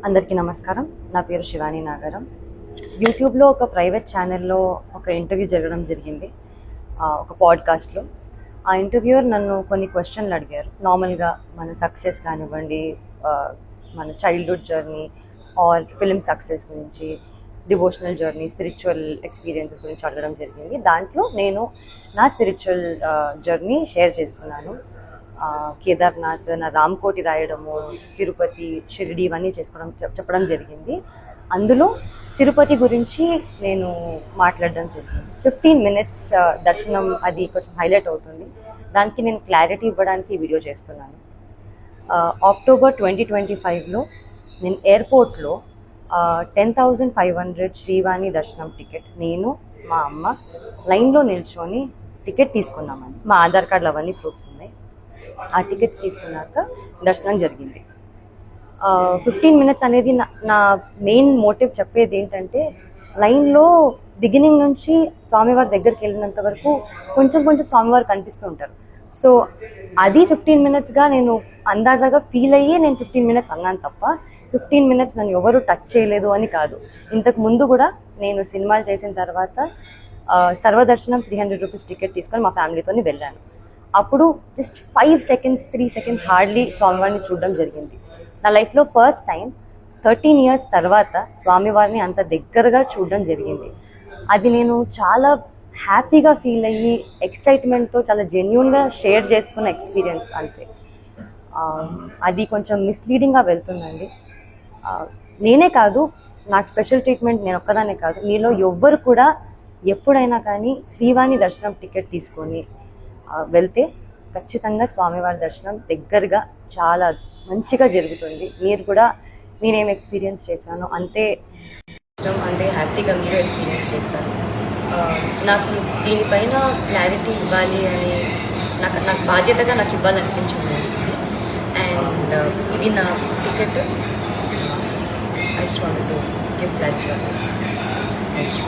అందరికీ నమస్కారం. నా పేరు శివాని నాగరం. యూట్యూబ్లో ఒక ప్రైవేట్ ఛానల్లో ఒక ఇంటర్వ్యూ జరగడం జరిగింది, ఒక పాడ్కాస్ట్లో. ఆ ఇంటర్వ్యూయర్ నన్ను కొన్ని క్వశ్చన్లు అడిగారు. నార్మల్గా మన సక్సెస్ కానివ్వండి, మన childhood journey or film success గురించి, డివోషనల్ జర్నీ, స్పిరిచువల్ ఎక్స్పీరియన్సెస్ గురించి అడగడం జరిగింది. దాంట్లో నేను నా స్పిరిచువల్ జర్నీ షేర్ చేసుకున్నాను. కేదార్నాథ్, నా రామ్కోటి రాయడము, తిరుపతి, షిరిడి ఇవన్నీ చెప్పడం జరిగింది. అందులో తిరుపతి గురించి నేను మాట్లాడడం జరిగింది. 15 minutes దర్శనం అది కొంచెం హైలైట్ అవుతుంది. దానికి నేను క్లారిటీ ఇవ్వడానికి వీడియో చేస్తున్నాను. అక్టోబర్ 2025లో నేను ఎయిర్పోర్ట్లో 10,500 శ్రీవాణి దర్శనం టికెట్ నేను మా అమ్మ లైన్లో నిల్చొని టికెట్ తీసుకున్నామని. మా ఆధార్ కార్డులు అవన్నీ ప్రూఫ్స్ ఉన్నాయి. ఆ టికెట్స్ తీసుకున్నాక దర్శనం జరిగింది. 15 minutes అనేది నా మెయిన్ మోటివ్ చెప్పేది ఏంటంటే, లైన్లో బిగినింగ్ నుంచి స్వామివారి దగ్గరికి వెళ్ళినంత వరకు కొంచెం స్వామివారు కనిపిస్తూ ఉంటారు. సో అది 15 minutesగా నేను అందాజాగా ఫీల్ అయ్యి నేను 15 minutes అన్నాను తప్ప 15 minutes నన్ను ఎవరు టచ్ చేయలేదు అని కాదు. ఇంతకు ముందు కూడా నేను సినిమాలు చేసిన తర్వాత సర్వదర్శనం 300 rupees టికెట్ తీసుకొని మా ఫ్యామిలీతో వెళ్ళాను. అప్పుడు జస్ట్ 5 seconds 3 seconds హార్డ్లీ స్వామివారిని చూడడం జరిగింది. నా లైఫ్లో ఫస్ట్ టైం 13 years తర్వాత స్వామివారిని అంత దగ్గరగా చూడడం జరిగింది. అది నేను చాలా హ్యాపీగా ఫీల్ అయ్యి ఎక్సైట్మెంట్తో చాలా జెన్యూన్గా షేర్ చేసుకున్న ఎక్స్పీరియన్స్ అంతే. అది కొంచెం మిస్లీడింగ్గా వెళ్తుందండి. నేనే కాదు, నాకు స్పెషల్ ట్రీట్మెంట్ నేను ఒక్కదానే కాదు, మీలో ఎవ్వరు కూడా ఎప్పుడైనా కానీ శ్రీవాణి దర్శనం టికెట్ తీసుకొని వెళ్తే ఖచ్చితంగా స్వామివారి దర్శనం దగ్గరగా చాలా మంచిగా జరుగుతుంది. మీరు కూడా నేనేం ఎక్స్పీరియన్స్ చేశానో అంతే హ్యాపీగా మీరు ఎక్స్పీరియన్స్ చేస్తారు. నాకు దీనిపైన క్లారిటీ ఇవ్వాలి అని నాకు బాధ్యతగా నాకు ఇవ్వాలనిపించింది. అండ్ ఇది నా ticket. I just want to give clarity on this. Thank you.